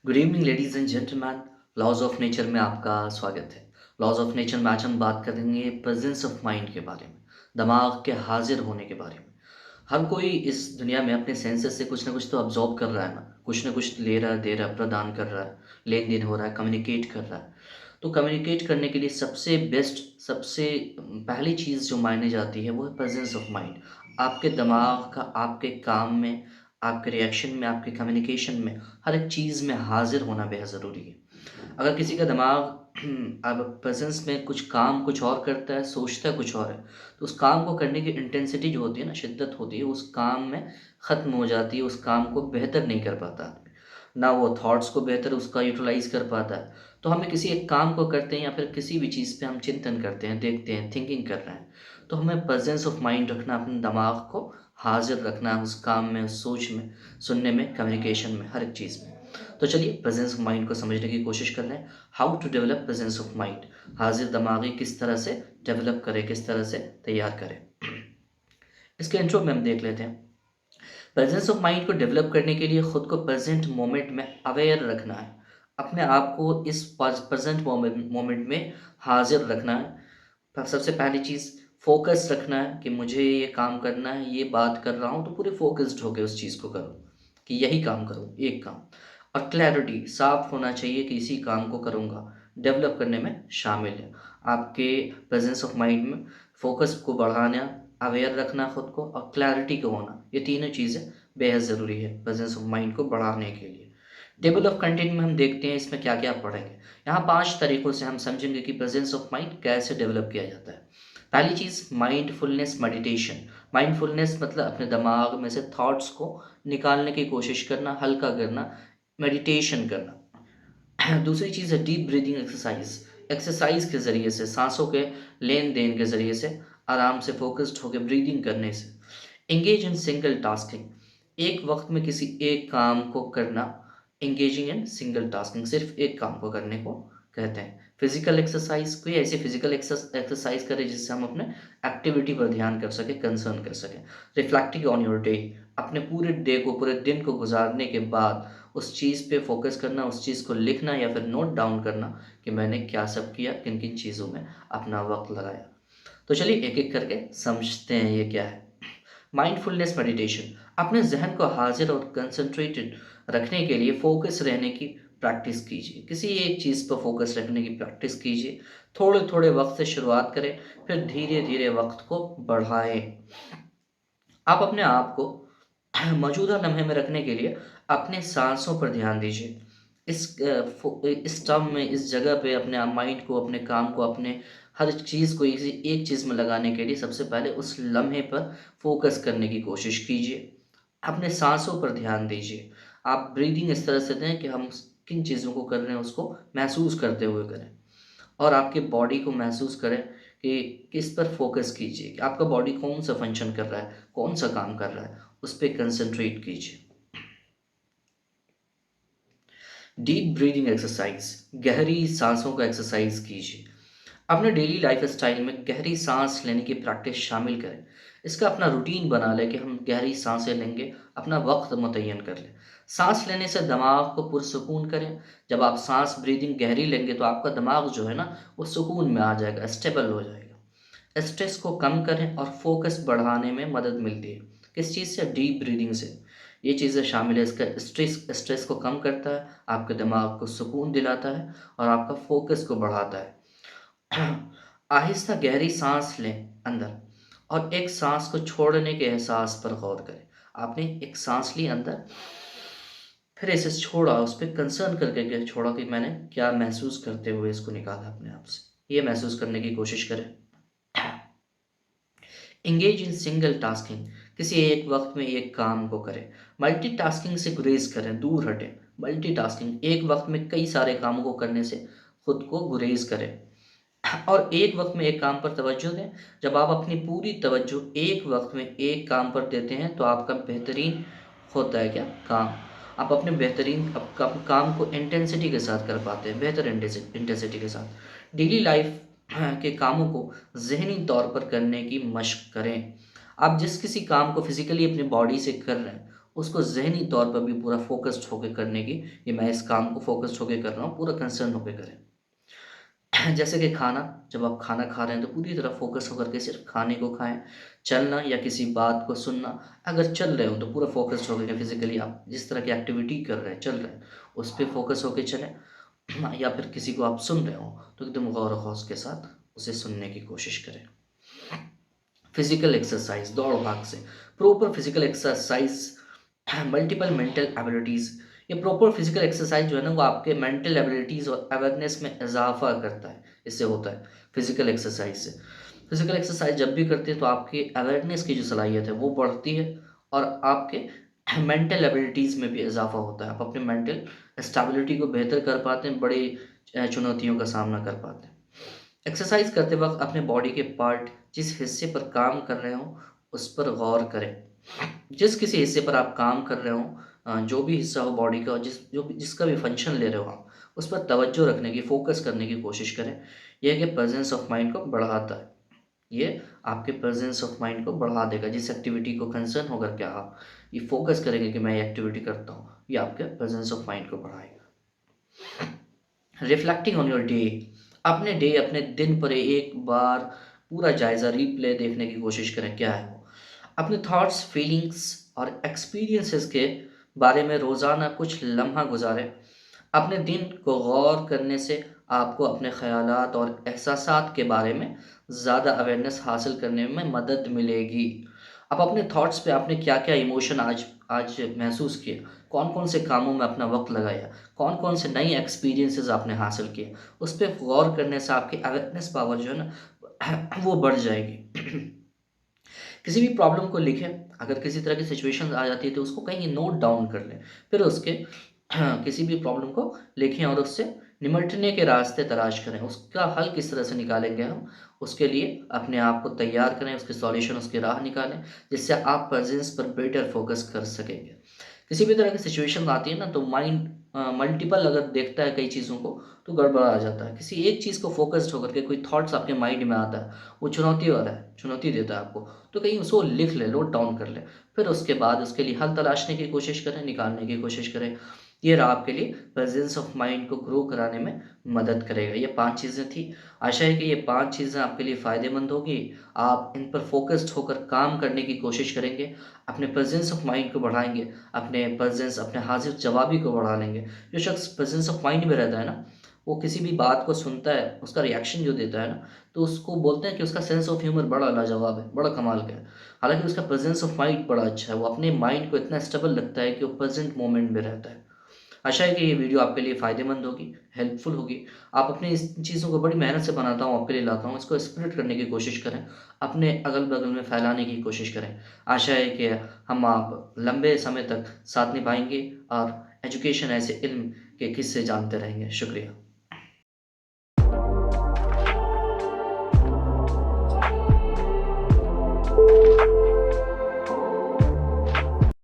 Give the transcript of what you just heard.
Good evening ladies and gentleman. Laws of nature में आपका स्वागत है। लॉज ऑफ नेचर में आज हम बात करेंगे प्रेजेंस ऑफ माइंड के बारे में, दिमाग के हाजिर होने के बारे में। हर कोई इस दुनिया में अपने सेंसेस से कुछ ना कुछ तो ऑब्जॉर्व कर रहा है ना कुछ ले रहा है, दे रहा है, प्रदान कर रहा है, लेन देन हो रहा है, कम्युनिकेट कर रहा है। तो कम्युनिकेट करने के लिए सबसे बेस्ट, सबसे पहली चीज़ जो मायने जाती है वो है प्रेजेंस ऑफ माइंड। आपके दिमाग का आपके काम में, आपके रिएक्शन में, आपके कम्युनिकेशन में, हर एक चीज़ में हाज़िर होना बेहद ज़रूरी है। अगर किसी का दिमाग अब प्रेज़ेंस में कुछ काम कुछ और करता है, सोचता है कुछ और है, तो उस काम को करने की इंटेंसिटी जो होती है ना, शिद्दत होती है, उस काम में ख़त्म हो जाती है, उस काम को बेहतर नहीं कर पाता आदमी। ना वो थॉट्स को बेहतर उसका यूटिलाइज़ कर पाता है। तो हमें किसी एक काम को करते हैं या फिर किसी भी चीज़ पे हम चिंतन करते हैं, देखते हैं, थिंकिंग कर रहे हैं, तो हमें प्रेज़ेंस ऑफ माइंड रखना, अपने दिमाग को हाज़िर रखना है उस काम में, उस सोच में, सुनने में, कम्युनिकेशन में, हर एक चीज़ में। तो चलिए प्रेजेंस ऑफ माइंड को समझने की कोशिश कर लें। How to develop presence of mind. हाजिर दिमागी किस तरह से डेवलप करें, किस तरह से तैयार करें। इसके इंट्रो में हम देख लेते हैं। प्रेजेंस ऑफ माइंड को डेवलप करने के लिए खुद को प्रेजेंट मोमेंट में अवेयर रखना है। अपने आप को इस प्रेजेंट मोमेंट में हाजिर रखना है। सबसे पहली चीज़, फोकस रखना है कि मुझे ये काम करना है, ये बात कर रहा हूँ तो पूरे फोकस्ड होकर उस चीज़ को करो कि यही काम करूँ, एक काम। और क्लैरिटी, साफ होना चाहिए कि इसी काम को करूँगा, डेवलप करने में शामिल है। आपके प्रेजेंस ऑफ माइंड में फोकस को बढ़ाना, अवेयर रखना खुद को, और क्लैरिटी को होना, ये तीनों चीज़ें बेहद ज़रूरी है प्रेजेंस ऑफ माइंड को बढ़ाने के लिए। टेबल ऑफ कंटेंट में हम देखते हैं इसमें क्या क्या पढ़ेंगे। यहाँ 5 तरीकों से हम समझेंगे कि प्रेजेंस ऑफ माइंड कैसे डेवलप किया जाता है। पहली चीज़, माइंडफुलनेस मेडिटेशन। माइंडफुलनेस मतलब अपने दिमाग में से थॉट्स को निकालने की कोशिश करना, हल्का करना, मेडिटेशन करना। दूसरी चीज़ है डीप ब्रीदिंग एक्सरसाइज। एक्सरसाइज के ज़रिए से, सांसों के लेन देन के ज़रिए से, आराम से फोकस्ड होकर ब्रीदिंग करने से। Engage in single tasking. एक वक्त में किसी एक काम को करना, एंगेजिंग इन सिंगल टास्किंग, सिर्फ एक काम को करने को कहते हैं। फिजिकल एक्सरसाइज, कोई ऐसी फिजिकल एक्सरसाइज करें जिससे हम अपने एक्टिविटी पर ध्यान कर सकें, कंसर्न कर सकें। रिफ्लेक्टिंग ऑन योर डे, अपने पूरे डे को, पूरे दिन को गुजारने के बाद उस चीज़ पे फोकस करना, उस चीज़ को लिखना या फिर नोट डाउन करना कि मैंने क्या सब किया, किन किन चीज़ों में अपना वक्त लगाया। तो चलिए एक एक करके समझते हैं ये क्या है। माइंडफुलनेस मेडिटेशन, अपने जहन को हाजिर और कंसंट्रेटेड रखने के लिए फोकस रहने की प्रैक्टिस कीजिए। किसी एक चीज़ पर फोकस रखने की प्रैक्टिस कीजिए। थोड़े थोड़े वक्त से शुरुआत करें, फिर धीरे धीरे वक्त को बढ़ाएं। आप अपने आप को मौजूदा लम्हे में रखने के लिए अपने सांसों पर ध्यान दीजिए। इस टर्म में, इस जगह पे अपने माइंड को, अपने काम को, अपने हर चीज़ को किसी एक चीज़ में लगाने के लिए सबसे पहले उस लम्हे पर फोकस करने की कोशिश कीजिए। अपने सांसों पर ध्यान दीजिए। आप ब्रीदिंग इस तरह से दें कि हम किन चीज़ों को कर रहे हैं उसको महसूस करते हुए करें, और आपके बॉडी को महसूस करें कि किस पर फोकस कीजिए कि आपका बॉडी कौन सा फंक्शन कर रहा है, कौन सा काम कर रहा है, उस पर कंसंट्रेट कीजिए। डीप ब्रीदिंग एक्सरसाइज, गहरी सांसों का एक्सरसाइज कीजिए। अपने डेली लाइफ स्टाइल में गहरी सांस लेने की प्रैक्टिस शामिल करें। इसका अपना रूटीन बना लें कि हम गहरी सांसें लेंगे, अपना वक्त मुतय्यन कर लें। सांस लेने से दिमाग को पुरसुकून करें। जब आप सांस ब्रीदिंग गहरी लेंगे तो आपका दिमाग जो है ना, वो सुकून में आ जाएगा, स्टेबल हो जाएगा। स्ट्रेस को कम करें और फोकस बढ़ाने में मदद मिलती है। किस चीज़ से? डीप ब्रीदिंग से। ये चीज़ें शामिल है। इसका स्ट्रेस स्ट्रेस को कम करता है, आपके दिमाग को सुकून दिलाता है और आपका फोकस को बढ़ाता है। आहिस्ता गहरी सांस लें अंदर, और एक सांस को छोड़ने के एहसास पर गौर करें। आपने एक सांस ली अंदर, फिर इसे छोड़ा, उस पर कंसर्न करके के छोड़ा कि मैंने क्या महसूस करते हुए इसको निकाला अपने आप से। ये महसूस करने की कोशिश करें। एंगेज इन सिंगल टास्किंग, किसी एक वक्त में एक काम को करें। मल्टीटास्किंग से गुरेज करें, दूर हटें। मल्टीटास्किंग, एक वक्त में कई सारे कामों को करने से खुद को गुरेज करें और एक वक्त में एक काम पर तवज्जो दें। जब आप अपनी पूरी तवज्जो एक वक्त में एक काम पर देते हैं तो आपका बेहतरीन होता है क्या काम। आप अपने बेहतरीन काम को इंटेंसिटी के साथ कर पाते हैं, बेहतर इंटेंसिटी के साथ। डेली लाइफ के कामों को ज़हनी तौर पर करने की मशक करें। आप जिस किसी काम को फिज़िकली अपनी बॉडी से कर रहे हैं, उसको ज़हनी तौर पर भी पूरा फ़ोकस्ड होके करने की, कि मैं इस काम को फ़ोकस्ड होके कर रहा हूँ, पूरा कंसर्न होके करें। जैसे कि खाना, जब आप खाना खा रहे हैं तो पूरी तरह फ़ोकस होकर के सिर्फ़ खाने को खाएँ। चलना या किसी बात को सुनना, अगर चल रहे हो तो पूरा फ़ोकस्ड होके फिज़िकली आप जिस तरह की एक्टिविटी कर रहे हैं, चल रहे हैं, उस पे फ़ोकस होके चलें। या फिर किसी को आप सुन रहे हो तो एकदम गौर व ख़ौज़ के साथ उसे सुनने की कोशिश करें। फिज़िकल एक्सरसाइज़, दौड़-भाग से, proper physical exercise multiple mental abilities, ये प्रॉपर फिज़िकल एक्सरसाइज़ जो है ना वो आपके मेंटल एबिलिटीज़ और अवेयरनेस में इज़ाफ़ा करता है, इससे होता है फिज़िकल एक्सरसाइज़ से। फिज़िकल एक्सरसाइज़ जब भी करते हैं तो आपकी अवेयरनेस की जो सलाहियत है वो बढ़ती है और आपके मेंटल एबिलिटीज़ में भी इज़ाफ़ा होता है। आप अपने मेंटल स्टेबिलिटी को बेहतर कर पाते हैं, बड़ी चुनौतियों का सामना कर पाते हैं। एक्सरसाइज़ करते वक़्त अपने बॉडी के पार्ट जिस हिस्से पर काम कर रहे हों, उस पर गौर करें। जिस किसी हिस्से पर आप काम कर रहे हो, जो भी हिस्सा हो बॉडी का, जिसका भी फ़ंक्शन ले रहे हो आप, उस पर तवज्जो रखने की, फ़ोकस करने की कोशिश करें। ये है कि प्रेज़ेंस ऑफ़ माइंड को बढ़ाता है। ये आपके प्रेज़ेंस ऑफ़ माइंड को बढ़ा देगा। जिस एक्टिविटी को कंसर्न होकर के आप ये फ़ोकस करेंगे कि मैं ये एक्टिविटी करता हूँ, ये आपके प्रेज़ेंस ऑफ़ माइंड को बढ़ाएगा। रिफ्लेक्टिंग ऑन योर डे, अपने दिन पर एक बार पूरा जायज़ा रिप्ले देखने की कोशिश करें, क्या है वो? अपने थॉट्स, फीलिंग्स और एक्सपीरियंसेस के बारे में रोज़ाना कुछ लम्हा गुज़ारें। अपने दिन को गौर करने से आपको अपने ख़यालात और एहसासात के बारे में ज़्यादा अवेयरनेस हासिल करने में मदद मिलेगी। आप अपने थॉट्स पे आपने क्या-क्या इमोशन आज आज महसूस किए, कौन-कौन से कामों में अपना वक़्त लगाया, कौन-कौन से नए एक्सपीरियंसेस आपने हासिल किए, उस पे गौर करने से आपकी अवेयरनेस पावर जो है ना वो बढ़ जाएगी। किसी भी प्रॉब्लम को लिखें, अगर किसी तरह की सिचुएशन आ जाती है तो उसको कहीं नोट डाउन कर लें। फिर उसके किसी भी प्रॉब्लम को लिखें और उससे निमटने के रास्ते तलाश करें। उसका हल किस तरह से निकालेंगे हम, उसके लिए अपने आप को तैयार करें, उसके सॉल्यूशन, उसकी राह निकालें, जिससे आप प्रेज़ेंस पर बेटर फ़ोकस कर सकेंगे। किसी भी तरह की सिचुएशन आती है ना तो माइंड मल्टीपल अगर देखता है कई चीज़ों को तो गड़बड़ा जाता है। किसी एक चीज़ को फ़ोकस्ड होकर के कोई थॉट्स आपके माइंड में आता है, वो चुनौती वाला है, चुनौती देता है आपको, तो कहीं उसको लिख लें, नोट डाउन कर लें। फिर उसके बाद उसके लिए हल तलाशने की कोशिश करें, निकालने की कोशिश करें। ये रहा आपके लिए प्रेज़ेंस ऑफ़ माइंड को ग्रो कराने में मदद करेगा। ये 5 चीज़ें थी। आशा है कि ये 5 चीज़ें आपके लिए फ़ायदेमंद होगी। आप इन पर फ़ोकस्ड होकर काम करने की कोशिश करेंगे, अपने प्रेज़ेंस ऑफ़ माइंड को बढ़ाएँगे, अपने हाज़िर-जवाबी को बढ़ा लेंगे। जो शख़्स प्रेज़ेंस ऑफ़ माइंड में रहता है ना, वो किसी भी बात को सुनता है, उसका रिएक्शन जो देता है ना, तो उसको बोलते हैं कि उसका सेंस ऑफ़ ह्यूमर बड़ा लाजवाब है, बड़ा कमाल का है। हालाँकि उसका प्रेज़ेंस ऑफ़ माइंड बड़ा अच्छा है, वो अपने माइंड को इतना स्टेबल रखता है कि वो प्रेज़ेंट मोमेंट में रहता है। आशा है कि ये वीडियो आपके लिए फ़ायदेमंद होगी, हेल्पफुल होगी। आप अपनी इस चीज़ों को बड़ी मेहनत से बनाता हूँ, आपके लिए लाता हूँ, इसको स्प्रेड करने की कोशिश करें, अपने अगल-बगल में फैलाने की कोशिश करें। आशा है कि हम आप लंबे समय तक साथ निभाएँगे और एजुकेशन ऐसे इल्म के किस्से जानते रहेंगे। शुक्रिया।